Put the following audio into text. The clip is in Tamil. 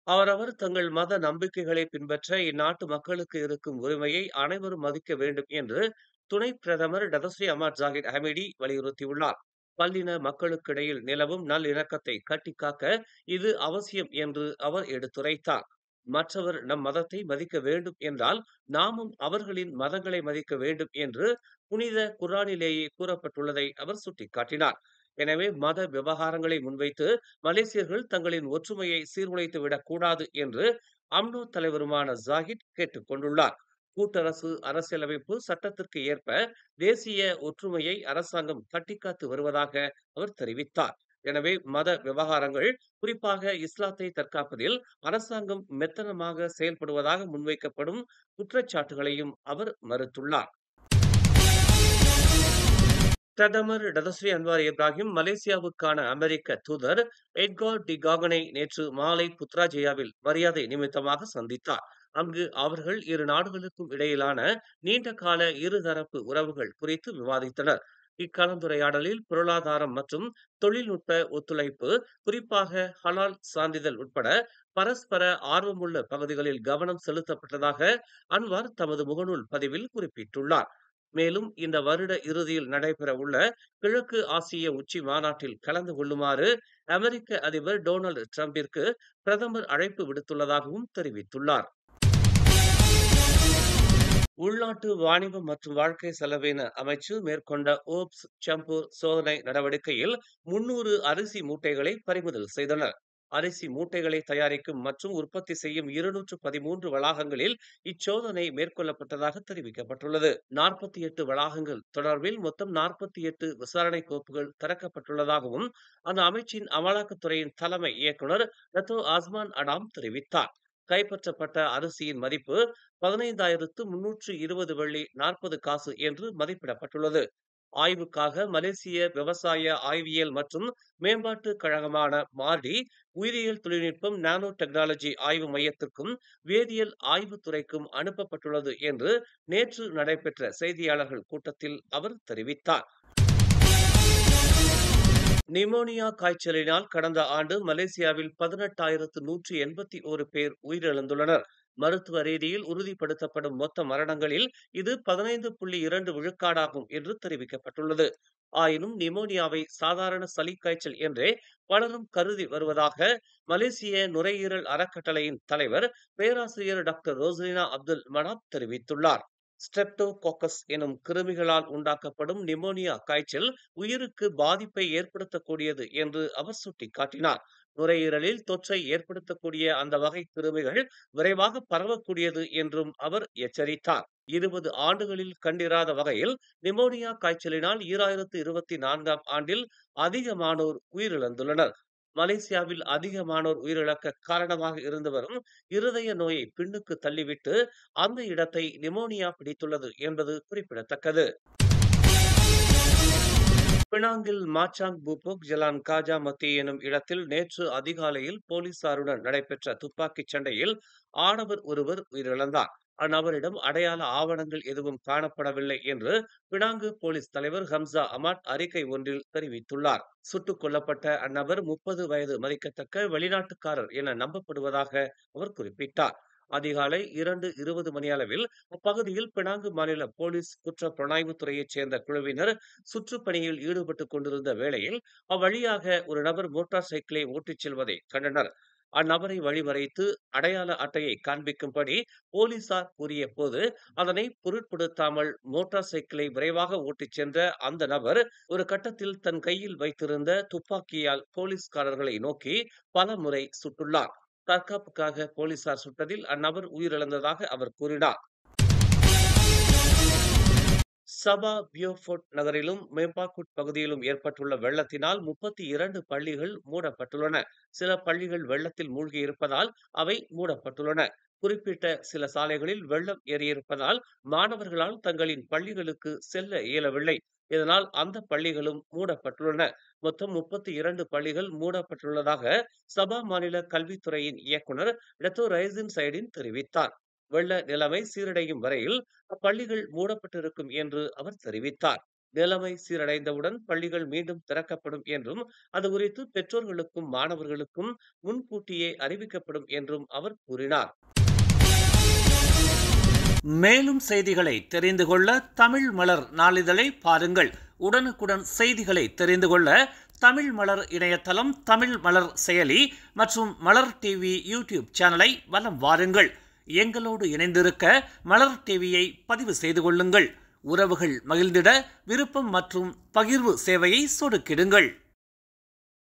அவரவர் தங்கள் மத நம்பிக்கைகளை பின்பற்ற இந்நாட்டு மக்களுக்கு இருக்கும் உரிமையை அனைவரும் மதிக்க வேண்டும் என்று துணை பிரதமர் டதஸ்ரீ அமாட் ஜாகிர் ஹமீடி வலியுறுத்தியுள்ளார். பல்லின மக்களுக்கிடையில் நிலவும் நல்லிணக்கத்தை கட்டிக்காக்க இது அவசியம் என்று அவர் எடுத்துரைத்தார். மற்றவர் நம் மதத்தை மதிக்க வேண்டும் என்றால் நாமும் அவர்களின் மதங்களை மதிக்க வேண்டும் என்று புனித குர்ஆனிலேயே கூறப்பட்டுள்ளதை அவர் சுட்டிக்காட்டினார். எனவே மத விவகாரங்களை முன்வைத்து மலேசியர்கள் தங்களின் ஒற்றுமையை சீர்குலைத்து விடக்கூடாது என்று அம்னோ தலைவருமான ஜாகிட் கேட்டுக் கொண்டுள்ளார். கூட்டரசு அரசியலமைப்பு சட்டத்திற்கு ஏற்ப தேசிய ஒற்றுமையை அரசாங்கம் கட்டிக்காத்து வருவதாக அவர் தெரிவித்தார். எனவே மத விவகாரங்கள், குறிப்பாக இஸ்லாத்தை தற்காப்பதில் அரசாங்கம் மெத்தனமாக செயல்படுவதாக முன்வைக்கப்படும் குற்றச்சாட்டுகளையும் அவர் மறுத்துள்ளார். பிரதமர் டதஸ்ரீ அன்வார் இப்ராஹிம் மலேசியாவுக்கான அமெரிக்க தூதர் எட்கார் டி காகனை நேற்று மாலை புத்ராஜயாவில் மரியாதை நிமித்தமாக சந்தித்தார். அங்கு அவர்கள் இரு நாடுகளுக்கும் இடையிலான நீண்டகால இருதரப்பு உறவுகள் குறித்து விவாதித்தனர். இக்கலந்துரையாடலில் பொருளாதாரம் மற்றும் தொழில்நுட்ப ஒத்துழைப்பு, குறிப்பாக ஹலால் சான்றிதழ் உட்பட பரஸ்பர ஆர்வமுள்ள பகுதிகளில் கவனம் செலுத்தப்பட்டதாக அன்வார் தமது முகநூல் பதிவில் குறிப்பிட்டுள்ளார். மேலும் இந்த வருட இறுதியில் நடைபெற உள்ள கிழக்கு ஆசிய உச்சி மாநாட்டில் கலந்து கொள்ளுமாறு அமெரிக்க அதிபர் டொனால்டு டிரம்பிற்கு பிரதமர் அழைப்பு விடுத்துள்ளதாகவும் தெரிவித்துள்ளார். உள்நாட்டு வாணிபம் மற்றும் வாழ்க்கை செலவின அமைச்சு மேற்கொண்ட ஓப்ஸ் சம்பூர் சோதனை நடவடிக்கையில் 300 அரிசி மூட்டைகளை பறிமுதல் செய்தனர். அரிசி மூட்டைகளை தயாரிக்கும் மற்றும் உற்பத்தி செய்யும் 213 வளாகங்களில் இச்சோதனை மேற்கொள்ளப்பட்டதாக தெரிவிக்கப்பட்டுள்ளது. 48 வளாகங்கள் தொடர்பில் மொத்தம் 48 விசாரணை கோப்புகள் திறக்கப்பட்டுள்ளதாகவும் அந்த அமைச்சின் அமலாக்கத்துறையின் தலைமை இயக்குனர் டத்தோ ஆஸ்மான் அடாம் தெரிவித்தார். கைப்பற்றப்பட்ட அரிசியின் மதிப்பு 15,320 வெள்ளி 40 காசு என்று மதிப்பிடப்பட்டுள்ளது. ஆய்வுக்காக மலேசிய விவசாய ஆய்வியல் மற்றும் மேம்பாட்டு கழகமான மார்டி, உயிரியல் தொழில்நுட்பம் நானோ டெக்னாலஜி ஆய்வு மையத்திற்கும் வேதியியல் ஆய்வுத்துறைக்கும் அனுப்பப்பட்டுள்ளது என்று நேற்று நடைபெற்ற செய்தியாளர்கள் கூட்டத்தில் அவர் தெரிவித்தார். நிமோனியா காய்ச்சலினால் கடந்த ஆண்டு மலேசியாவில் 18,181 பேர் உயிரிழந்துள்ளனர். மருத்துவ ரீதியில் உறுதிப்படுத்தப்படும் மொத்த மரணங்களில் இது 15.2 விழுக்காடாகும் என்று தெரிவிக்கப்பட்டுள்ளது. ஆயினும் நிமோனியாவை சாதாரண சளி காய்ச்சல் என்றே பலரும் கருதி வருவதாக மலேசிய நுரையீரல் அறக்கட்டளையின் தலைவர் பேராசிரியர் டாக்டர் ரோஸ்லினா அப்துல் மனாப் தெரிவித்துள்ளார். ஸ்ட்ரெப்டோகோக்கஸ் எனும் கிருமிகளால் உண்டாக்கப்படும் நிமோனியா காய்ச்சல் உயிருக்கு பாதிப்பை ஏற்படுத்தக்கூடியது என்று அவர் சுட்டிக்காட்டினார். நுரையீரலில் தொற்றை ஏற்படுத்தக்கூடிய அந்த வகை கிருமிகள் விரைவாக பரவக்கூடியது என்றும் அவர் எச்சரித்தார். 20 ஆண்டுகளில் கண்டிராத வகையில் நிமோனியா காய்ச்சலினால் 2024ஆம் ஆண்டில் அதிகமானோர் உயிரிழந்துள்ளனர். மலேசியாவில் அதிகமானோர் உயிரிழக்க காரணமாக இருந்து வரும் இருதய நோயை பின்னுக்கு தள்ளிவிட்டு அந்த இடத்தை நிமோனியா பிடித்துள்ளது என்பது குறிப்பிடத்தக்கது. பினாங்கில் மாச்சாங் பூபோக் ஜலான் காஜா மத்தி எனும் இடத்தில் நேற்று அதிகாலையில் போலீசாருடன் நடைபெற்ற துப்பாக்கிச் சண்டையில் ஆடவர் ஒருவர் உயிரிழந்தார். அந்நபரிடம் அடையாள ஆவணங்கள் எதுவும் காணப்படவில்லை என்று பினாங்கு போலீஸ் தலைவர் ஹம்சா அமாட் அறிக்கை ஒன்றில் தெரிவித்துள்ளார். சுட்டுக் கொல்லப்பட்ட அந்நபர் 30 வயது மதிக்கத்தக்க வெளிநாட்டுக்காரர் என நம்பப்படுவதாக அவர் குறிப்பிட்டார். அதிகாலை 2:20 மணியளவில் அப்பகுதியில் பினாங்கு மாநில போலீஸ் குற்ற புலனாய்வுத் துறையைச் சேர்ந்த குழுவினர் சுற்றுப்பணியில் ஈடுபட்டுக் கொண்டிருந்த வேளையில் அவ்வழியாக ஒரு நபர் மோட்டார் சைக்கிளை ஓட்டிச் செல்வதை கண்டனர். அந்நபரை வழிமறைத்து அடையாள அட்டையை காண்பிக்கும்படி போலீசார் கூறிய போது அதனை பொருட்படுத்தாமல் மோட்டார் சைக்கிளை விரைவாக ஓட்டிச் சென்ற அந்த நபர் ஒரு கட்டத்தில் தன் கையில் வைத்திருந்த துப்பாக்கியால் போலீஸ்காரர்களை நோக்கி பல முறை சுட்டுள்ளார். தற்காப்புக்காக போலீசார் சுட்டதில் அந்நபர் உயிரிழந்ததாக அவர் கூறினார். சபா பியோஃபோர்ட் நகரிலும் மேம்பாக்குட் பகுதியிலும் ஏற்பட்டுள்ள வெள்ளத்தினால் 32 பள்ளிகள் மூடப்பட்டுள்ளன. சில பள்ளிகள் வெள்ளத்தில் மூழ்கியிருப்பதால் அவை மூடப்பட்டுள்ளன. குறிப்பிட்ட சில சாலைகளில் வெள்ளம் ஏறியிருப்பதால் மாணவர்களால் தங்களின் பள்ளிகளுக்கு செல்ல இயலவில்லை. இதனால் அந்த பள்ளிகளும் மூடப்பட்டுள்ளன. மொத்தம் 32 பள்ளிகள் மூடப்பட்டுள்ளதாக சபா மாநில கல்வித்துறையின் இயக்குனர் டத்தோ ரைசின் சைடின் தெரிவித்தார். வெள்ள நிலைமை சீரடையும் வரையில் அப்பள்ளிகள் மூடப்பட்டிருக்கும் என்று அவர் தெரிவித்தார். நிலைமை சீரடைந்தவுடன் பள்ளிகள் மீண்டும் திறக்கப்படும் என்றும் அது குறித்து பெற்றோர்களுக்கும் மாணவர்களுக்கும் முன்கூட்டியே அறிவிக்கப்படும் என்றும் அவர் கூறினார். மேலும் செய்திகளை தெரிந்து கொள்ள தமிழ் மலர் நாளிதழை பாருங்கள். உடனுக்குடன் செய்திகளை தெரிந்து கொள்ள தமிழ் மலர் இணையதளம், தமிழ் மலர் செயலி மற்றும் மலர் டிவி யூடியூப் சேனலை வலம் வாருங்கள். எங்களோடு இணைந்திருக்க மலர் டிவியை பதிவு செய்து கொள்ளுங்கள். உறவுகள் மகிழ்ந்திட விருப்பம் மற்றும் பகிர்வு சேவையை சொடுக்கிடுங்கள்.